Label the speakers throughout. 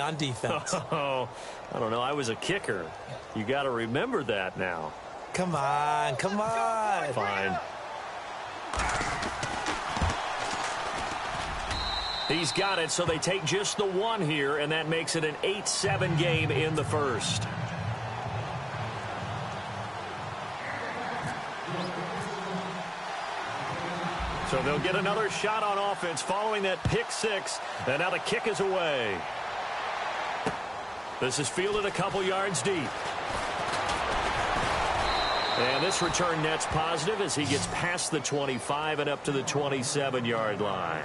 Speaker 1: on defense.
Speaker 2: Oh, I don't know. I was a kicker. You got to remember that now.
Speaker 1: Come on, come on.
Speaker 2: Fine. He's got it, so they take just the one here, and that makes it an 8-7 game in the first. So they'll get another shot on offense following that pick six, and now the kick is away. This is fielded a couple yards deep. And this return net's positive as he gets past the 25 and up to the 27-yard line.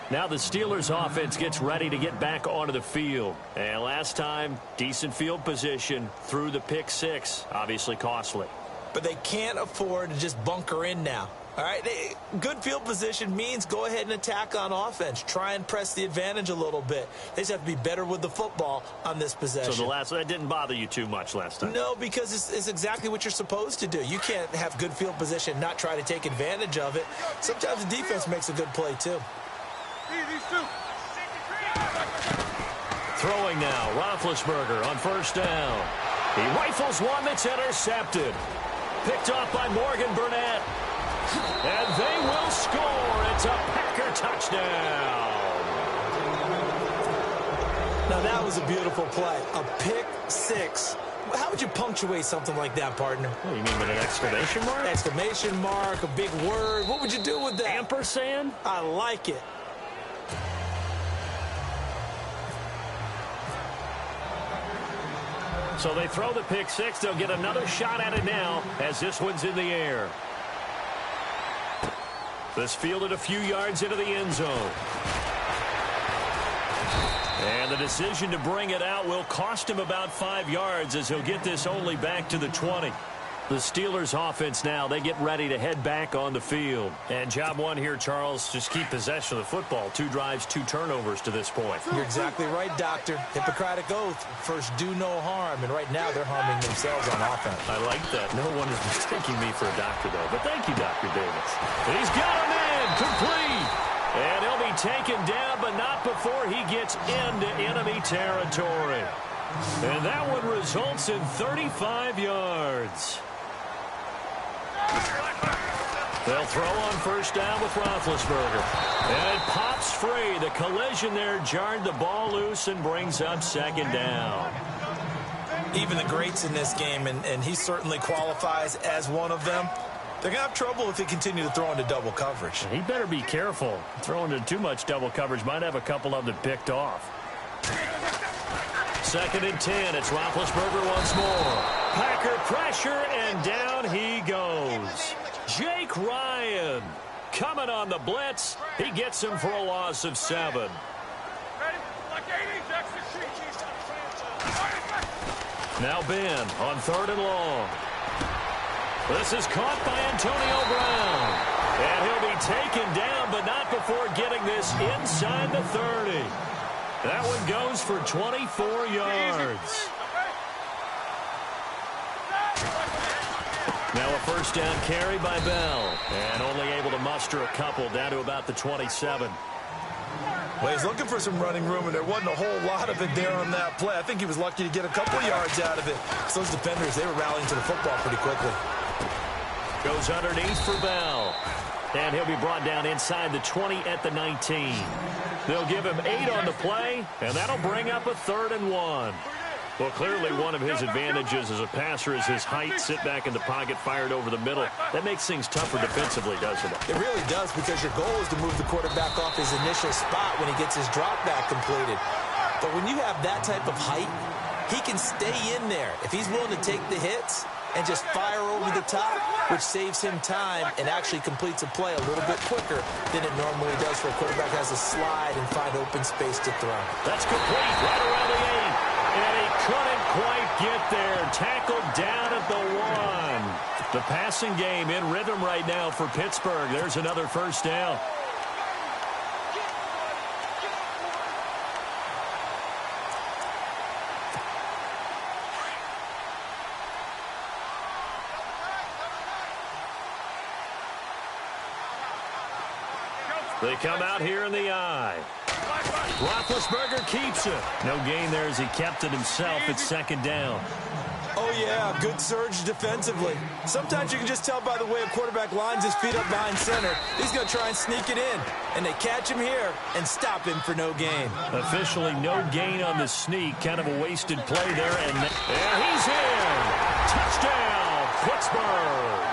Speaker 2: Now the Steelers offense gets ready to get back onto the field. And last time, decent field position through the pick six. Obviously costly.
Speaker 1: But they can't afford to just bunker in now. All right, good field position means go ahead and attack on offense. Try and press the advantage a little bit. They just have to be better with the football on this possession.
Speaker 2: So that didn't bother you too much last time?
Speaker 1: No, because it's exactly what you're supposed to do. You can't have good field position and not try to take advantage of it. Sometimes the defense makes a good play, too.
Speaker 2: Throwing now, Roethlisberger on first down. He rifles one that's intercepted. Picked off by Morgan Burnett. And they will score. It's a Packer touchdown.
Speaker 1: Now, that was a beautiful play. A pick six. How would you punctuate something like that, partner?
Speaker 2: Oh, you mean with an exclamation mark?
Speaker 1: Exclamation mark, a big word. What would you do with that?
Speaker 2: Ampersand?
Speaker 1: I like it.
Speaker 2: So they throw the pick six. They'll get another shot at it now as this one's in the air. This fielded a few yards into the end zone. And the decision to bring it out will cost him about 5 yards as he'll get this only back to the 20. The Steelers offense now, they get ready to head back on the field. And job one here, Charles, just keep possession of the football. 2 drives, 2 turnovers to this point.
Speaker 1: You're exactly right, Doctor. Hippocratic oath. First, do no harm. And right now, they're harming themselves on offense.
Speaker 2: I like that. No one is mistaking me for a doctor, though. But thank you, Dr. Davis. He's got him in. Complete. And he'll be taken down, but not before he gets into enemy territory. And that one results in 35 yards. They'll throw on first down with Roethlisberger. And it pops free. The collision there jarred the ball loose and brings up second down.
Speaker 1: Even the greats in this game, and he certainly qualifies as one of them, they're going to have trouble if they continue to throw into double coverage.
Speaker 2: He better be careful. Throwing into too much double coverage might have a couple of them picked off. 2nd and 10. It's Roethlisberger once more. Packer pressure, and down he goes. Jake Ryan coming on the blitz. He gets him for a loss of 7. Now Ben on 3rd and long. This is caught by Antonio Brown. And he'll be taken down, but not before getting this inside the 30. That one goes for 24 yards. Now a first down carry by Bell. And only able to muster a couple down to about the 27.
Speaker 1: Well, he's looking for some running room, and there wasn't a whole lot of it there on that play. I think he was lucky to get a couple yards out of it. So those defenders, they were rallying to the football pretty quickly.
Speaker 2: Goes underneath for Bell. And he'll be brought down inside the 20 at the 19. They'll give him 8 on the play, and that'll bring up a 3rd and 1. Well, clearly one of his advantages as a passer is his height. Sit back in the pocket, fired over the middle. That makes things tougher defensively, doesn't it?
Speaker 1: It really does, because your goal is to move the quarterback off his initial spot when he gets his drop back completed. But when you have that type of height, he can stay in there. If he's willing to take the hits and just fire over the top, which saves him time and actually completes a play a little bit quicker than it normally does for a quarterback who has to slide and find open space to throw.
Speaker 2: That's complete right around the 8. And he couldn't quite get there. Tackled down at the 1. The passing game in rhythm right now for Pittsburgh. There's another first down. They come out here in the I. Roethlisberger keeps it. No gain there as he kept it himself. It's second down.
Speaker 1: Oh, yeah, good surge defensively. Sometimes you can just tell by the way a quarterback lines his feet up behind center. He's going to try and sneak it in. And they catch him here and stop him for no gain.
Speaker 2: Officially no gain on the sneak. Kind of a wasted play there. And he's in. Touchdown, Pittsburgh.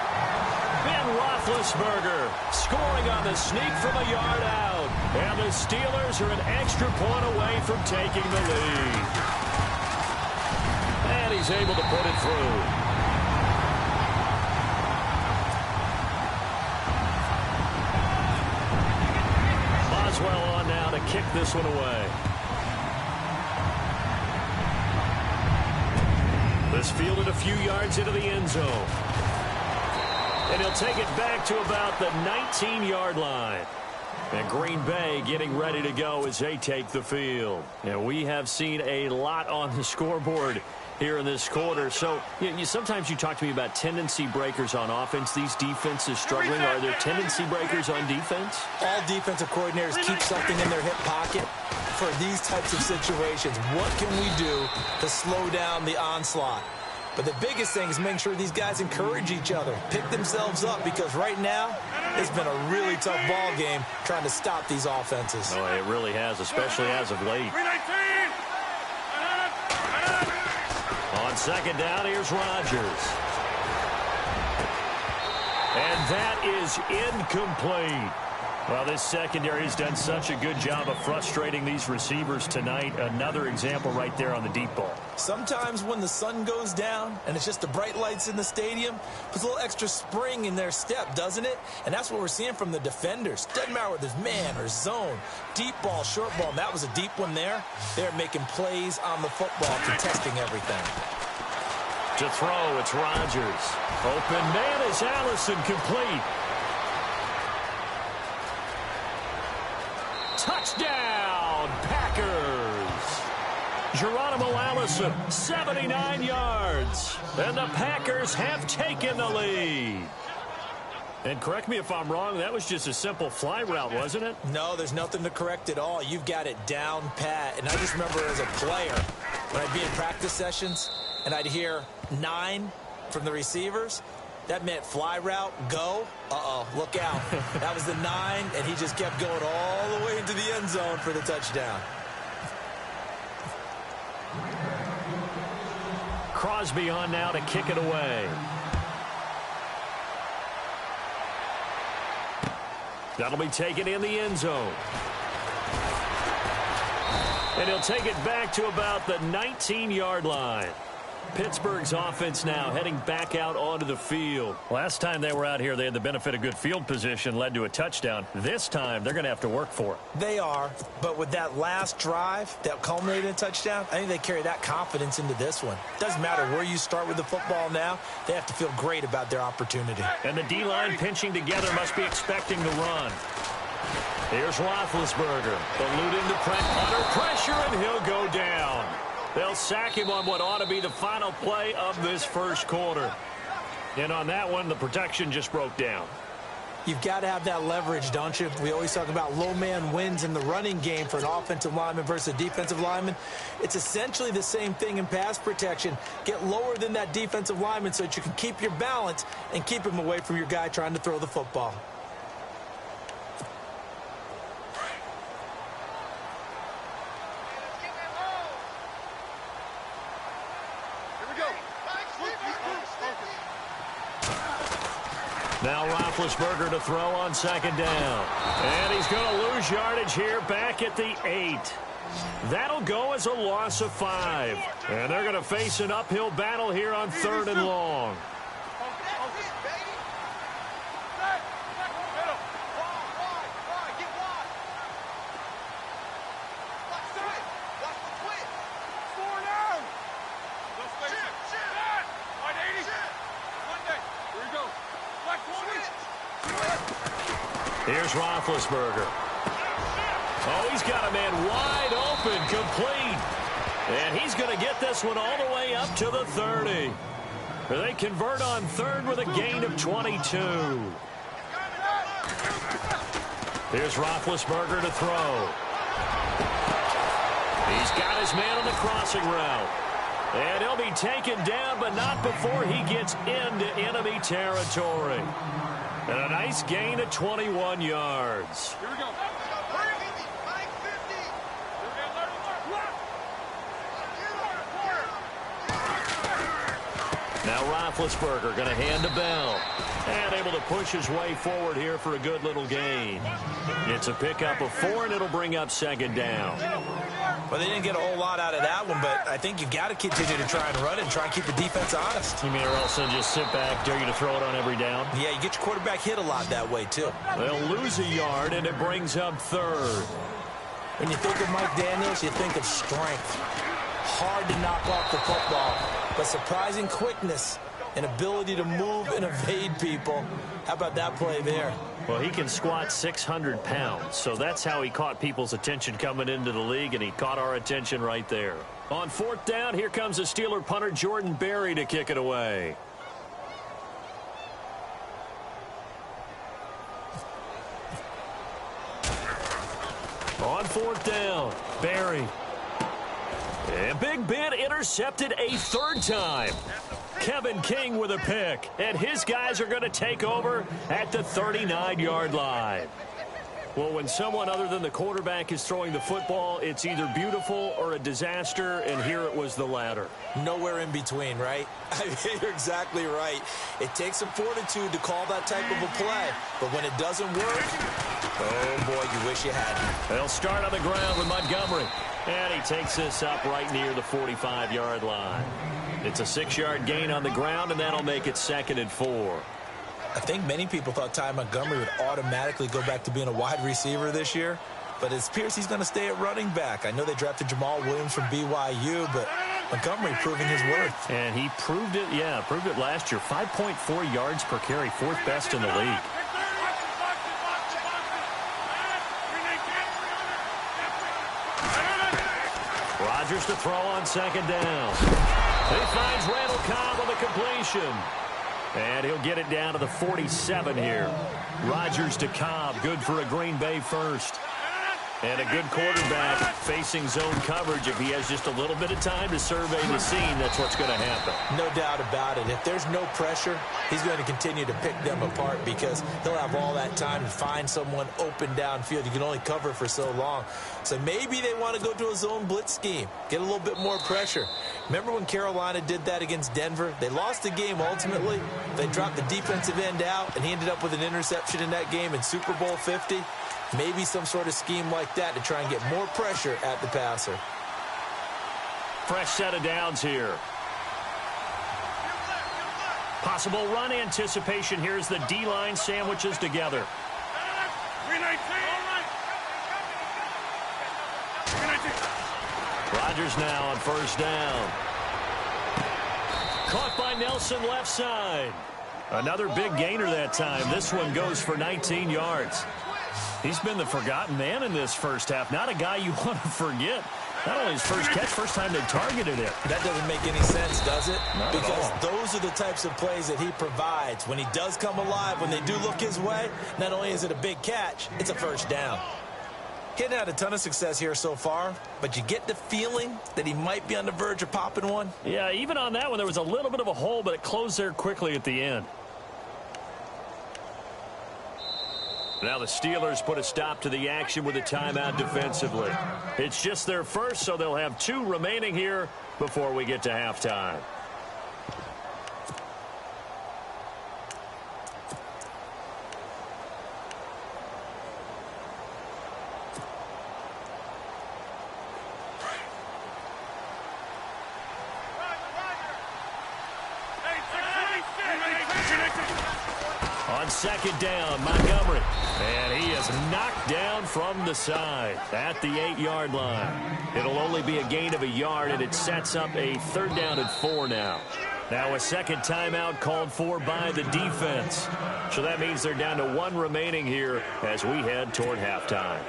Speaker 2: Ben Roethlisberger scoring on the sneak from a yard out. And the Steelers are an extra point away from taking the lead. And he's able to put it through. Boswell on now to kick this one away. This fielded a few yards into the end zone. And he'll take it back to about the 19-yard line. And Green Bay getting ready to go as they take the field. And we have seen a lot on the scoreboard here in this quarter. So sometimes you talk to me about tendency breakers on offense. These defenses struggling. Are there tendency breakers on defense?
Speaker 1: All defensive coordinators keep something in their hip pocket for these types of situations. What can we do to slow down the onslaught? But the biggest thing is making sure these guys encourage each other, pick themselves up, because right now it's been a really tough ball game trying to stop these offenses.
Speaker 2: Oh, it really has, especially as of late. On second down, here's Rodgers. And that is incomplete. Well, this secondary has done such a good job of frustrating these receivers tonight. Another example right there on the deep ball.
Speaker 1: Sometimes when the sun goes down and it's just the bright lights in the stadium, puts a little extra spring in their step, doesn't it? And that's what we're seeing from the defenders. Doesn't matter whether it's man or zone, deep ball, short ball. And that was a deep one there. They're making plays on the football, contesting everything.
Speaker 2: To throw, it's Rodgers. Open man is Allison, complete. Touchdown, Packers. Geronimo Allison, 79 yards. And the Packers have taken the lead. And correct me if I'm wrong, that was just a simple fly route, wasn't it?
Speaker 1: No, there's nothing to correct at all. You've got it down pat. And I just remember as a player, when I'd be in practice sessions and I'd hear 9 from the receivers, that meant fly route, go. Uh-oh, look out. That was the 9, and he just kept going all the way into the end zone for the touchdown.
Speaker 2: Crosby on now to kick it away. That'll be taken in the end zone. And he'll take it back to about the 19-yard line. Pittsburgh's offense now heading back out onto the field. Last time they were out here, they had the benefit of good field position, led to a touchdown. This time, they're going to have to work for it.
Speaker 1: They are, but with that last drive that culminated in a touchdown, I think they carry that confidence into this one. Doesn't matter where you start with the football now, they have to feel great about their opportunity.
Speaker 2: And the D-line pinching together must be expecting the run. Here's Roethlisberger. Elude into under pressure, and he'll go down. They'll sack him on what ought to be the final play of this first quarter. And on that one, the protection just broke down.
Speaker 1: You've got to have that leverage, don't you? We always talk about low man wins in the running game for an offensive lineman versus a defensive lineman. It's essentially the same thing in pass protection. Get lower than that defensive lineman so that you can keep your balance and keep him away from your guy trying to throw the football.
Speaker 2: Now Roethlisberger to throw on second down. And he's going to lose yardage here back at the 8. That'll go as a loss of 5. And they're going to face an uphill battle here on 3rd and long. Here's Roethlisberger. Oh, he's got a man wide open, complete. And he's going to get this one all the way up to the 30. They convert on 3rd with a gain of 22. Here's Roethlisberger to throw. He's got his man on the crossing route. And he'll be taken down, but not before he gets into enemy territory. And a nice gain of 21 yards.
Speaker 3: Here we go.
Speaker 2: Now Roethlisberger going to hand to Bell. And able to push his way forward here for a good little gain. It's a pickup of 4, and it'll bring up second down.
Speaker 1: Well, they didn't get a whole lot out of that one, but I think you've got to continue to try and run it and try and keep the defense honest.
Speaker 2: You mean or else they'll just sit back, dare you to throw it on every down?
Speaker 1: Yeah, you get your quarterback hit a lot that way, too.
Speaker 2: They'll lose a yard, and it brings up third.
Speaker 1: When you think of Mike Daniels, you think of strength. Hard to knock off the football, but surprising quickness and ability to move and evade people. How about that play there?
Speaker 2: Well, he can squat 600 pounds, so that's how he caught people's attention coming into the league, and he caught our attention right there. On fourth down, here comes the Steeler punter Jordan Berry to kick it away. On fourth down, Berry. And Big Ben intercepted a third time. Kevin King with a pick, and his guys are going to take over at the 39-yard line. Well, when someone other than the quarterback is throwing the football, it's either beautiful or a disaster, and here it was the latter.
Speaker 1: Nowhere in between, right? I mean, you're exactly right. It takes some fortitude to call that type of a play, but when it doesn't work, oh, boy, you wish you hadn't.
Speaker 2: They'll start on the ground with Montgomery, and he takes this up right near the 45-yard line. It's a 6-yard gain on the ground, and that'll make it 2nd and 4.
Speaker 1: I think many people thought Ty Montgomery would automatically go back to being a wide receiver this year, but it appears he's going to stay at running back. I know they drafted Jamal Williams from BYU, but Montgomery proving his worth.
Speaker 2: And he proved it, proved it last year. 5.4 yards per carry, 4th best in the league. Rodgers to throw on second down. He finds Randall Cobb on the completion. And he'll get it down to the 47 here. Rodgers to Cobb, good for a Green Bay first. And a good quarterback facing zone coverage. If he has just a little bit of time to survey the scene, that's what's going to happen.
Speaker 1: No doubt about it. If there's no pressure, he's going to continue to pick them apart because he'll have all that time to find someone open downfield. You can only cover for so long. So maybe they want to go to a zone blitz scheme, get a little bit more pressure. Remember when Carolina did that against Denver? They lost the game ultimately. They dropped the defensive end out, and he ended up with an interception in that game in Super Bowl 50. Maybe some sort of scheme like that to try and get more pressure at the passer.
Speaker 2: Fresh set of downs here. Possible run anticipation. Here's the D-line sandwiches together. Rodgers now on first down. Caught by Nelson left side. Another big gainer that time. This one goes for 19 yards. He's been the forgotten man in this first half. Not a guy you want to forget. Not only his first catch, first time they targeted it.
Speaker 1: That doesn't make any sense, does it?
Speaker 2: Not
Speaker 1: because those are the types of plays that he provides. When he does come alive, when they do look his way, not only is it a big catch, it's a first down. He hasn't had a ton of success here so far, but you get the feeling that he might be on the verge of popping one.
Speaker 2: Yeah, even on that one, there was a little bit of a hole, but it closed there quickly at the end. Now the Steelers put a stop to the action with a timeout defensively. It's just their first, so they'll have 2 remaining here before we get to halftime. On second down, Montgomery. And he is knocked down from the side at the 8-yard line. It'll only be a gain of a yard, and it sets up a 3rd down and 4 now. Now a second timeout called for by the defense. So that means they're down to 1 remaining here as we head toward halftime.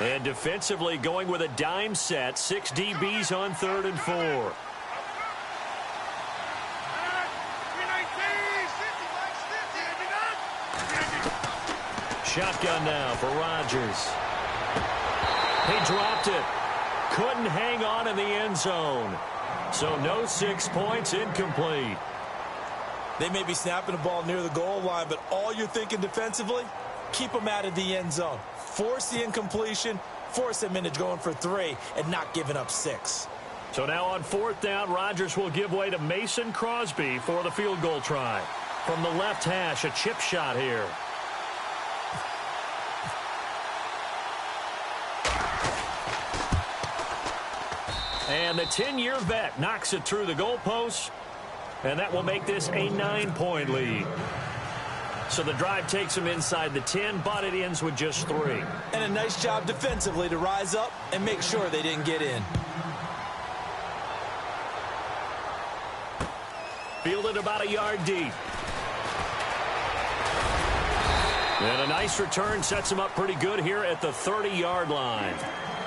Speaker 2: And defensively going with a dime set. 6 DBs on 3rd and 4. Shotgun now for Rodgers. He dropped it. Couldn't hang on in the end zone. So no 6 points, incomplete.
Speaker 1: They may be snapping the ball near the goal line, but all you're thinking defensively, keep them out of the end zone. Force the incompletion, force them into going for 3, and not giving up 6.
Speaker 2: So now on 4th down, Rodgers will give way to Mason Crosby for the field goal try. From the left hash, a chip shot here. And the 10-year vet knocks it through the goalpost, and that will make this a 9-point lead. So the drive takes them inside the 10, but it ends with just 3.
Speaker 1: And a nice job defensively to rise up and make sure they didn't get in.
Speaker 2: Fielded about a yard deep. And a nice return sets them up pretty good here at the 30-yard line.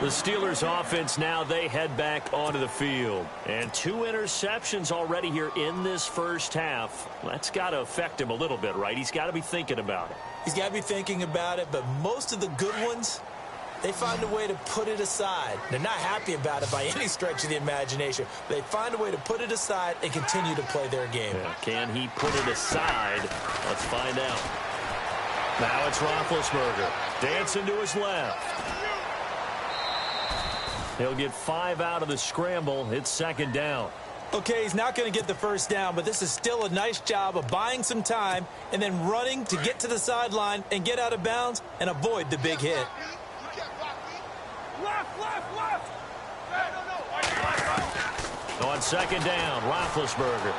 Speaker 2: The Steelers offense now, they head back onto the field. And 2 interceptions already here in this first half. That's got to affect him a little bit, right? He's got to be thinking about it.
Speaker 1: He's got to be thinking about it, but most of the good ones, they find a way to put it aside. They're not happy about it by any stretch of the imagination. They find a way to put it aside and continue to play their game.
Speaker 2: Yeah, can he put it aside? Let's find out. Now it's Roethlisberger. Dancing to his left. He'll get 5 out of the scramble. It's 2nd down.
Speaker 1: Okay, he's not going to get the first down, but this is still a nice job of buying some time and then running to get to the sideline and get out of bounds and avoid the big hit.
Speaker 2: On 2nd down, Roethlisberger.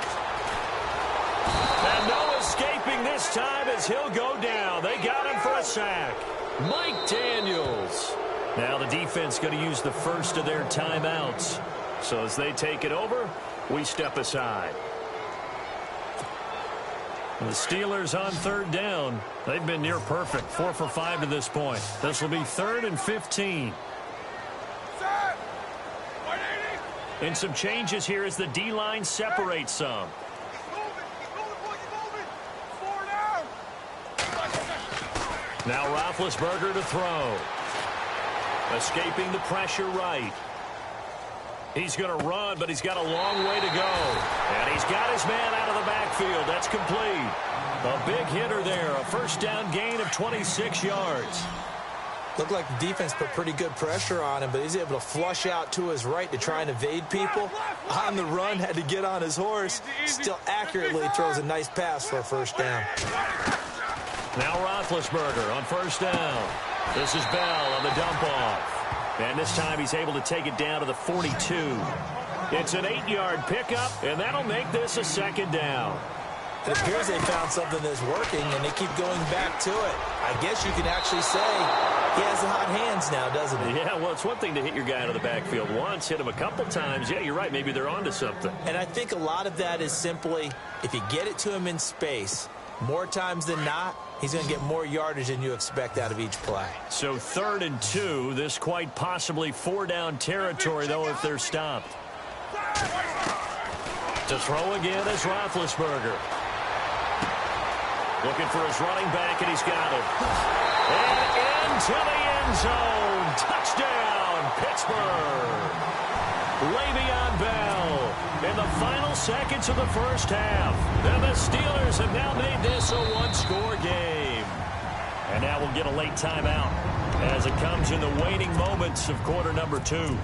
Speaker 2: And no escaping this time as he'll go down. They got him for a sack. Mike Daniels. Now the defense going to use the first of their timeouts. So as they take it over, we step aside. The Steelers on 3rd down. They've been near perfect. 4 for 5 to this point. This will be 3rd and 15. And some changes here as the D-line separates some. Now Roethlisberger to throw. Escaping the pressure right. He's going to run, but he's got a long way to go. And he's got his man out of the backfield. That's complete. A big hitter there. A 1st down gain of 26 yards.
Speaker 1: Looked like the defense put pretty good pressure on him, but he's able to flush out to his right to try and evade people. On the run, had to get on his horse. Still accurately throws a nice pass for a 1st down.
Speaker 2: Now Roethlisberger on 1st down. This is Bell on the dump off. And this time he's able to take it down to the 42. It's an 8-yard pickup, and that'll make this a 2nd down.
Speaker 1: It appears they found something that's working, and they keep going back to it. I guess you can actually say he has the hot hands now, doesn't he?
Speaker 2: Yeah, well, it's one thing to hit your guy out of the backfield once, hit him a couple times. Yeah, you're right. Maybe they're onto something.
Speaker 1: And I think a lot of that is simply if you get it to him in space, more times than not, he's going to get more yardage than you expect out of each play.
Speaker 2: So 3rd and 2, this quite possibly 4-down territory, though, if they're stopped. To throw again is Roethlisberger. Looking for his running back, and he's got it. And into the end zone. Touchdown, Pittsburgh. Le'Veon Bell in the final seconds of the first half. And the Steelers have now made this a 1-score game. And now we'll get a late timeout as it comes in the waning moments of quarter number 2.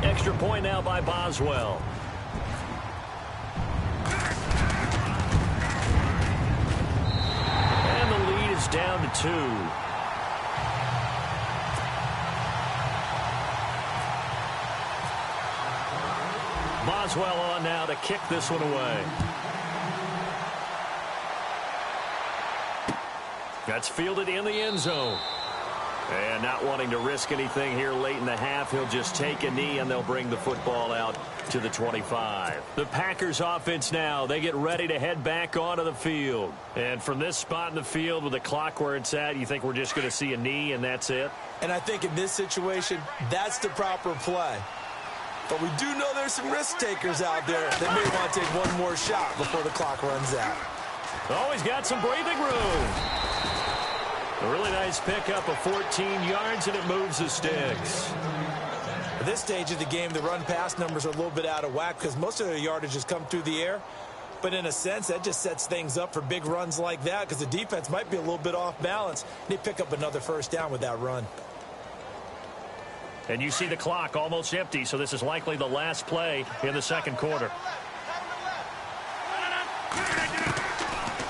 Speaker 2: Extra point now by Boswell. And the lead is down to 2. Boswell on now to kick this one away. That's fielded in the end zone. And not wanting to risk anything here late in the half, he'll just take a knee and they'll bring the football out to the 25. The Packers offense now, they get ready to head back onto the field. And from this spot in the field with the clock where it's at, you think we're just going to see a knee and that's it?
Speaker 1: And I think in this situation, that's the proper play. But we do know there's some risk takers out there that may want to take one more shot before the clock runs out.
Speaker 2: Oh, he's got some breathing room. A really nice pickup of 14 yards, and it moves the sticks.
Speaker 1: At this stage of the game, the run-pass numbers are a little bit out of whack because most of their yardage has come through the air. But in a sense, that just sets things up for big runs like that because the defense might be a little bit off balance. They pick up another first down with that run.
Speaker 2: And you see the clock almost empty, so this is likely the last play in the second quarter.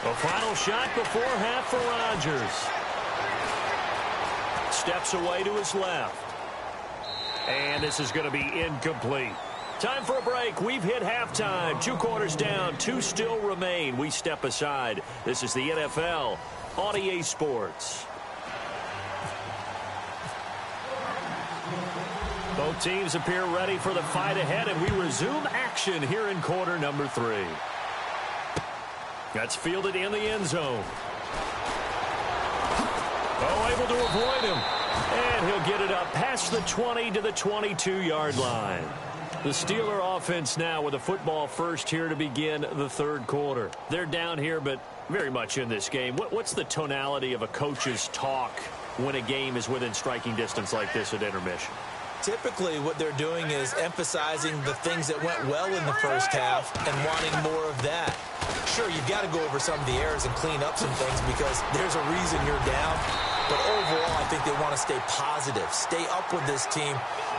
Speaker 2: A final shot before half for Rodgers. Steps away to his left. And this is going to be incomplete. Time for a break. We've hit halftime. 2 quarters down. 2 still remain. We step aside. This is the NFL on EA Sports. Both teams appear ready for the fight ahead, and we resume action here in quarter number 3. That's fielded in the end zone. Oh, able to avoid him. And he'll get it up past the 20 to the 22-yard line. The Steeler offense now with a football first here to begin the third quarter. They're down here, but very much in this game. What's the tonality of a coach's talk when a game is within striking distance like this at intermission?
Speaker 1: Typically, what they're doing is emphasizing the things that went well in the first half and wanting more of that. Sure, you've got to go over some of the errors and clean up some things because there's a reason you're down. But overall, I think they want to stay positive, stay up with this team.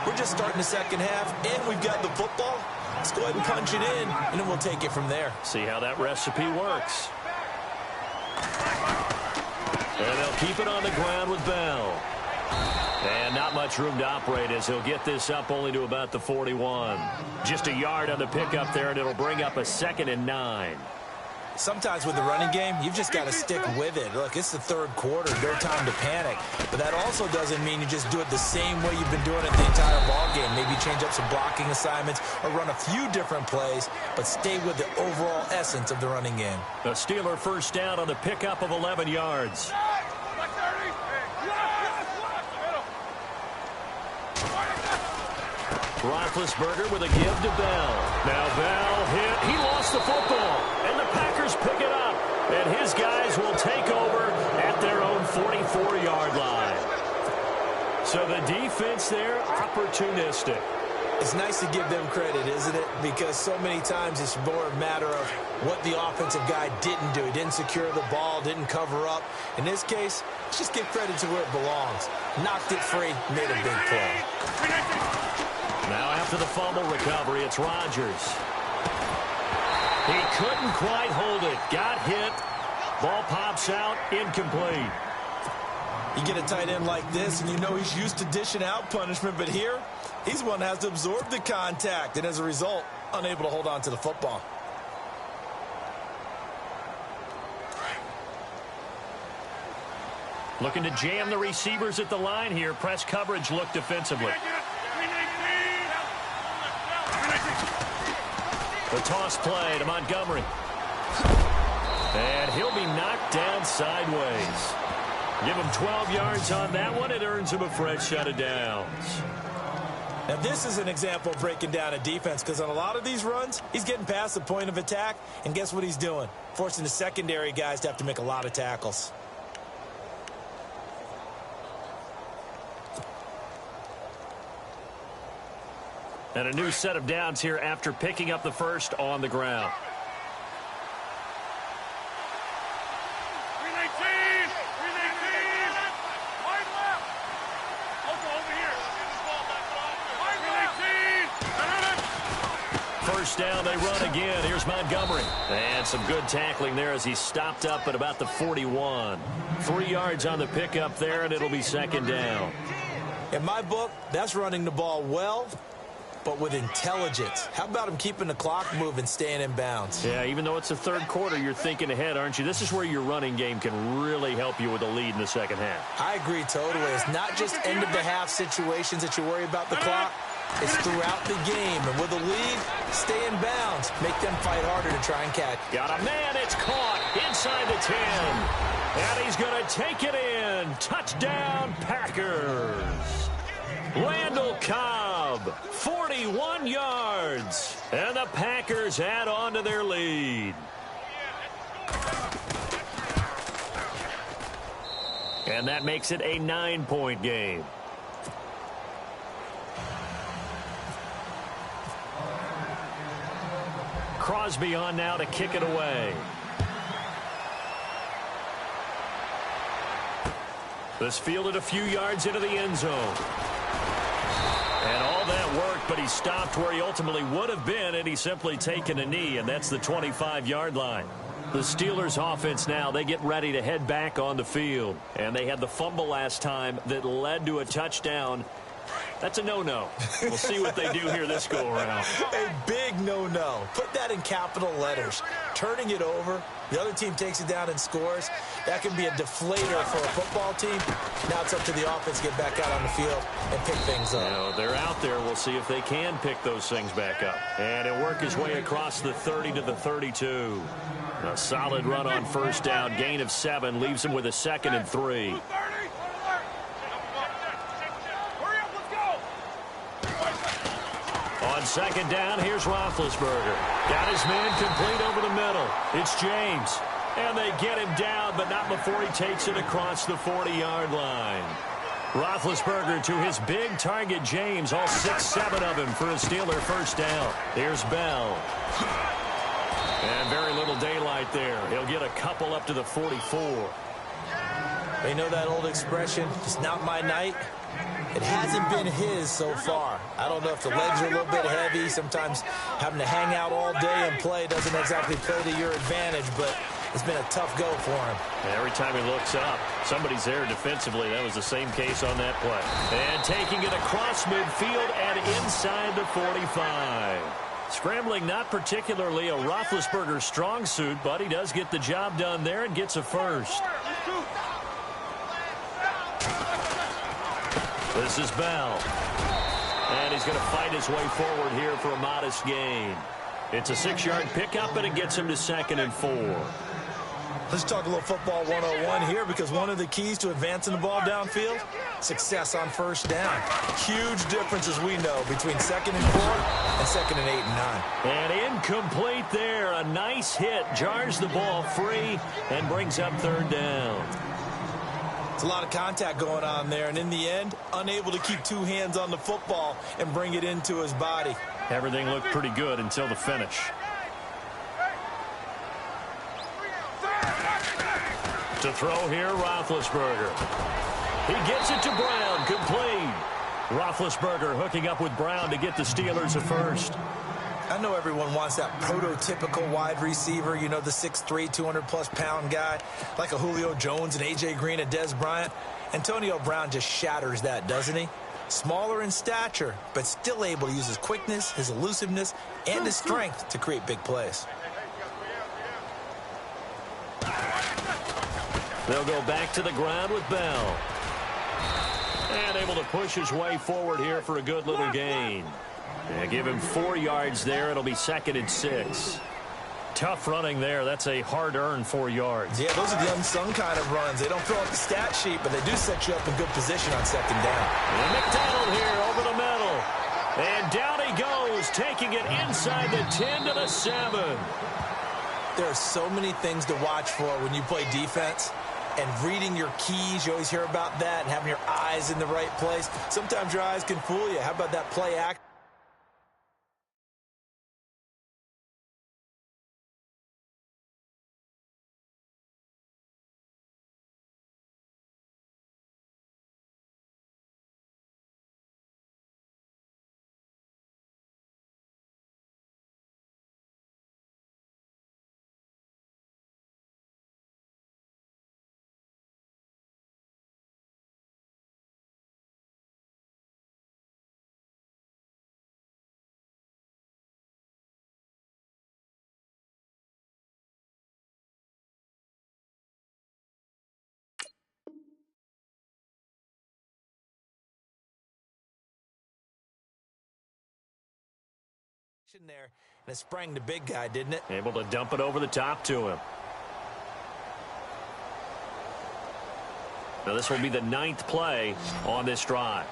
Speaker 1: We're just starting the second half, and we've got the football. Let's go ahead and punch it in, and then we'll take it from there.
Speaker 2: See how that recipe works. And they'll keep it on the ground with Bell. And not much room to operate as he'll get this up only to about the 41. Just a yard on the pickup there, and it'll bring up a 2nd and 9.
Speaker 1: Sometimes with the running game, you've just got to stick with it. Look, it's the third quarter, no time to panic. But that also doesn't mean you just do it the same way you've been doing it the entire ballgame. Maybe change up some blocking assignments or run a few different plays, but stay with the overall essence of the running game.
Speaker 2: The Steeler first down on the pickup of 11 yards. Roethlisberger with a give to Bell. Now Bell hit. He lost the football. And the Packers pick it up. And his guys will take over at their own 44-yard line. So the defense there, opportunistic.
Speaker 1: It's nice to give them credit, isn't it? Because so many times it's more a matter of what the offensive guy didn't do. He didn't secure the ball, didn't cover up. In this case, let's just give credit to where it belongs. Knocked it free, made a big play.
Speaker 2: Now after the fumble recovery, it's Rodgers. He couldn't quite hold it. Got hit. Ball pops out. Incomplete.
Speaker 1: You get a tight end like this, and you know he's used to dishing out punishment, but here, he's one that has to absorb the contact, and as a result, unable to hold on to the football.
Speaker 2: Looking to jam the receivers at the line here. Press coverage look defensively. The toss play to Montgomery. And he'll be knocked down sideways. Give him 12 yards on that one. It earns him a fresh set of downs.
Speaker 1: Now, this is an example of breaking down a defense because on a lot of these runs, he's getting past the point of attack, and guess what he's doing? Forcing the secondary guys to have to make a lot of tackles.
Speaker 2: And a new set of downs here after picking up the first on the ground. First down, they run again. Here's Montgomery. And some good tackling there as he stopped up at about the 41. 3 yards on the pickup there, and it'll be second down.
Speaker 1: In my book, that's running the ball well, but with intelligence. How about him keeping the clock moving, staying in bounds?
Speaker 2: Yeah, even though it's the third quarter, you're thinking ahead, aren't you? This is where your running game can really help you with a lead in the second half.
Speaker 1: I agree totally. It's not just end-of-the-half situations that you worry about the clock. It's throughout the game. And with a lead, stay in bounds. Make them fight harder to try and catch.
Speaker 2: Got a man. It's caught inside the 10. And he's going to take it in. Touchdown, Packers. Randall Cobb, 41 yards. And the Packers add on to their lead. And that makes it a 9-point game. Crosby on now to kick it away. This fielded a few yards into the end zone. And all that worked, but he stopped where he ultimately would have been, and he's simply taken a knee, and that's the 25-yard line. The Steelers offense now, they get ready to head back on the field. And they had the fumble last time that led to a touchdown. That's a no-no. We'll see what they do here this go-around.
Speaker 1: A big no-no. Put that in capital letters. Turning it over, the other team takes it down and scores. That can be a deflator for a football team. Now it's up to the offense to get back out on the field and pick things up.
Speaker 2: You know, they're out there. We'll see if they can pick those things back up. And he'll work his way across the 30 to the 32. A solid run on first down. Gain of 7 leaves him with a 2nd and 3. On 2nd down, here's Roethlisberger. Got his man complete over the middle. It's James. And they get him down, but not before he takes it across the 40-yard line. Roethlisberger to his big target, James. All 6-7 of him for a Steeler first down. Here's Bell. And very little daylight there. He'll get a couple up to the 44.
Speaker 1: They know that old expression, it's not my night. It hasn't been his so far. I don't know if the legs are a little bit heavy. Sometimes having to hang out all day and play doesn't exactly play to your advantage, but it's been a tough go for him.
Speaker 2: And every time he looks up, somebody's there defensively. That was the same case on that play. And taking it across midfield and inside the 45. Scrambling not particularly a Roethlisberger strong suit, but he does get the job done there and gets a first. This is Bell. And he's going to fight his way forward here for a modest gain. It's a 6-yard pickup, and it gets him to 2nd and 4.
Speaker 1: Let's talk a little football 101 here, because one of the keys to advancing the ball downfield, success on first down. Huge difference, as we know, between 2nd and 4 and 2nd and 8 and 9.
Speaker 2: And incomplete there. A nice hit. Jars the ball free and brings up 3rd down.
Speaker 1: It's a lot of contact going on there, and in the end, unable to keep 2 hands on the football and bring it into his body.
Speaker 2: Everything looked pretty good until the finish. To throw here, Roethlisberger. He gets it to Brown, complete. Roethlisberger hooking up with Brown to get the Steelers a first.
Speaker 1: I know everyone wants that prototypical wide receiver, you know, the 6'3", 200-plus pound guy, like a Julio Jones and A.J. Green and Des Bryant. Antonio Brown just shatters that, doesn't he? Smaller in stature, but still able to use his quickness, his elusiveness, and his strength to create big plays.
Speaker 2: They'll go back to the ground with Bell. And able to push his way forward here for a good little gain. And give him 4 yards there. It'll be 2nd and 6. Tough running there. That's a hard-earned 4 yards.
Speaker 1: Yeah, those are the unsung kind of runs. They don't fill out the stat sheet, but they do set you up in good position on 2nd down.
Speaker 2: And McDonald here over the middle. And down he goes, taking it inside the 10 to the 7.
Speaker 1: There are so many things to watch for when you play defense. And reading your keys, you always hear about that, and having your eyes in the right place. Sometimes your eyes can fool you. How about that play act? There, and it sprang the big guy, didn't it?
Speaker 2: Able to dump it over the top to him. Now this will be the 9th play on this drive.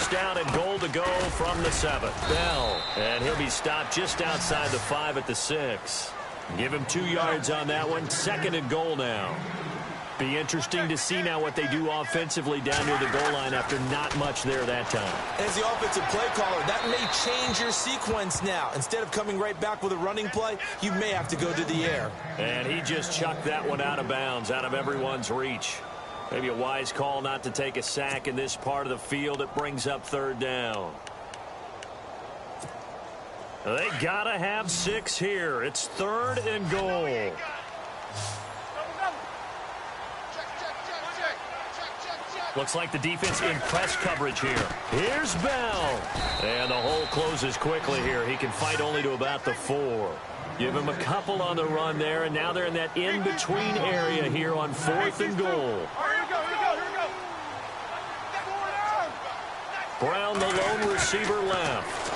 Speaker 2: first down and goal to go from the 7. Bell, and he'll be stopped just outside the 5 at the 6. Give him 2 yards on that one. 2nd and goal now. Be interesting to see now what they do offensively down near the goal line after not much there that time.
Speaker 1: As the offensive play caller, that may change your sequence now. Instead of coming right back with a running play, you may have to go to the air.
Speaker 2: And he just chucked that one out of bounds, out of everyone's reach. Maybe a wise call not to take a sack in this part of the field. It brings up 3rd down. They gotta have 6 here. It's 3rd and goal. Looks like the defense in press coverage here. Here's Bell. And the hole closes quickly here. He can fight only to about the 4. Give him a couple on the run there, and now they're in that in-between area here on 4th and goal. Brown, the lone receiver, left.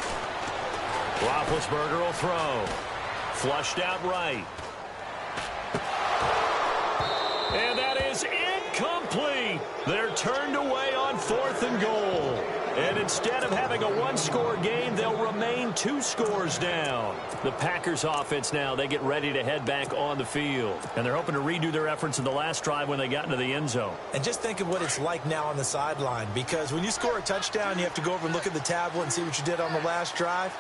Speaker 2: Roethlisberger will throw. Flushed out right. And that is incomplete. They're turned away on 4th and goal. And instead of having a 1-score game, they'll remain 2 scores down. The Packers offense now, they get ready to head back on the field. And they're hoping to redo their efforts in the last drive when they got into the end zone.
Speaker 1: And just think of what it's like now on the sideline, because when you score a touchdown, you have to go over and look at the tablet and see what you did on the last drive.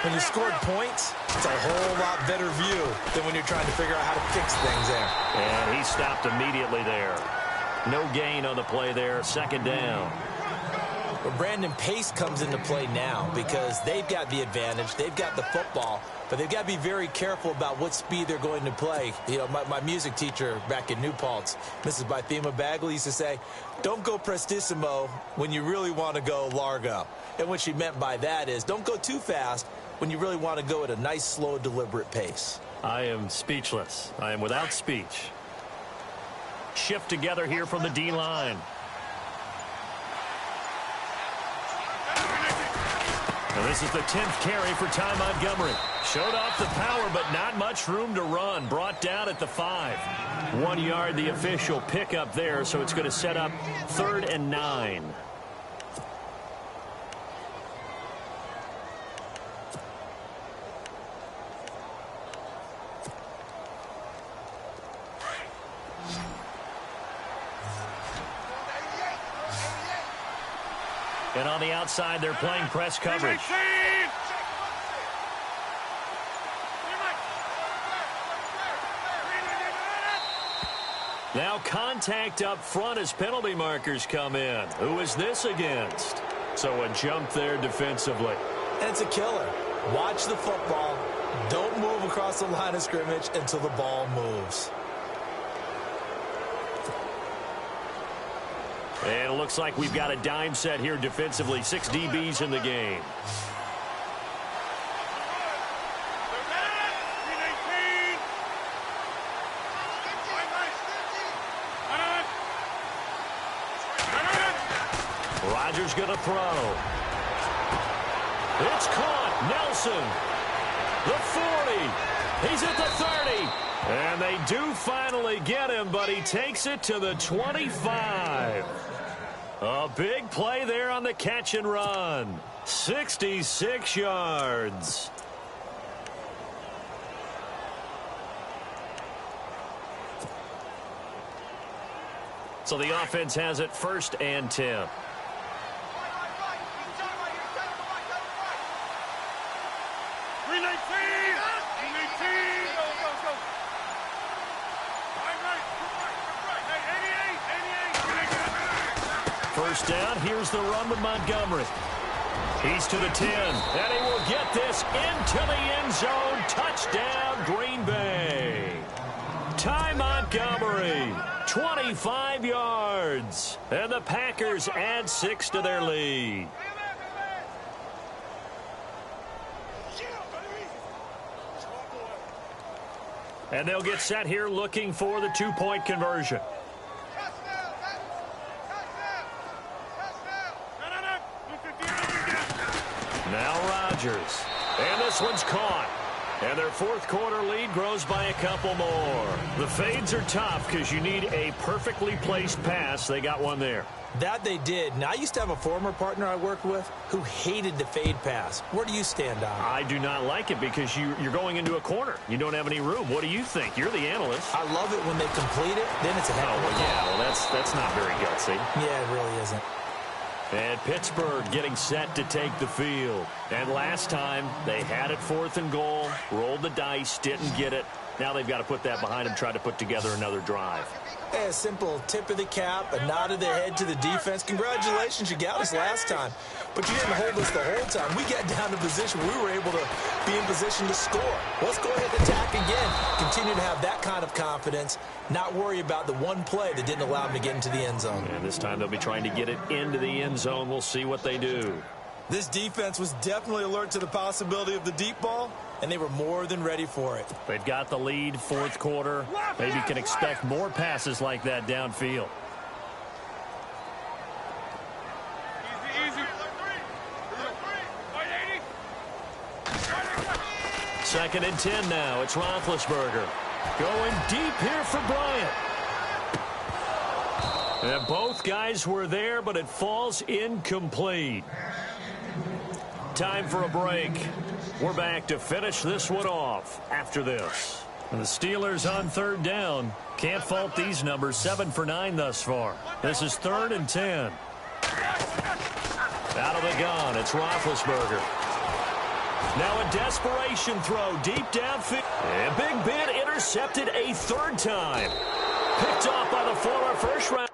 Speaker 1: When you scored points, it's a whole lot better view than when you're trying to figure out how to fix things there.
Speaker 2: And he stopped immediately there. No gain on the play there, 2nd down.
Speaker 1: But Brandon, pace comes into play now because they've got the advantage. They've got the football, but they've got to be very careful about what speed they're going to play. You know, my music teacher back in New Paltz, Mrs. Bythema Bagley, used to say, don't go prestissimo when you really want to go largo. And what she meant by that is don't go too fast when you really want to go at a nice, slow, deliberate pace.
Speaker 2: I am speechless. I am without speech. Shift together here from the D-line. And this is the 10th carry for Ty Montgomery. Showed off the power, but not much room to run. Brought down at the 5. 1 yard, the official pickup there, so it's going to set up 3rd and 9. And on the outside, they're playing press coverage. Now contact up front as penalty markers come in. Who is this against? So a jump there defensively.
Speaker 1: And it's a killer. Watch the football. Don't move across the line of scrimmage until the ball moves.
Speaker 2: And it looks like we've got a dime set here defensively. 6 DBs in the game. Rodgers going to throw. It's caught. Nelson. The 40. He's at the 30. And they do finally get him, but he takes it to the 25. A big play there on the catch and run. 66 yards. So the offense has it 1st and 10. First down, here's the run with Montgomery. He's to the 10, and he will get this into the end zone. Touchdown, Green Bay. Ty Montgomery, 25 yards. And the Packers add 6 to their lead. And they'll get set here looking for the 2-point conversion. Now Rodgers. And this one's caught. And their fourth quarter lead grows by a couple more. The fades are tough because you need a perfectly placed pass. They got one there.
Speaker 1: That they did. Now, I used to have a former partner I worked with who hated the fade pass. Where do you stand on it?
Speaker 2: I do not like it because you're going into a corner. You don't have any room. What do you think? You're the analyst.
Speaker 1: I love it when they complete it. Then it's a heck of a call.
Speaker 2: Yeah, well, that's not very gutsy.
Speaker 1: Yeah, it really isn't.
Speaker 2: And Pittsburgh getting set to take the field. And last time, they had it 4th and goal, rolled the dice, didn't get it. Now they've got to put that behind them, try to put together another drive.
Speaker 1: A simple tip of the cap, a nod of the head to the defense. Congratulations, you got us last time. But you didn't hold us the whole time. We got down to position. We were able to be in position to score. Let's go ahead and attack again. Continue to have that kind of confidence. Not worry about the one play that didn't allow them to get into the end zone.
Speaker 2: And this time they'll be trying to get it into the end zone. We'll see what they do.
Speaker 1: This defense was definitely alert to the possibility of the deep ball, and they were more than ready for it.
Speaker 2: They've got the lead, 4th quarter. Maybe can expect more passes like that downfield. Second and 10 now. It's Roethlisberger. Going deep here for Bryant. And both guys were there, but it falls incomplete. Time for a break. We're back to finish this one off after this. And the Steelers on 3rd down. Can't fault these numbers. 7 for 9 thus far. This is 3rd and 10. Out of the gun, it's Roethlisberger. Now a desperation throw deep downfield. And Big Ben intercepted a 3rd time. Picked off by the former first round.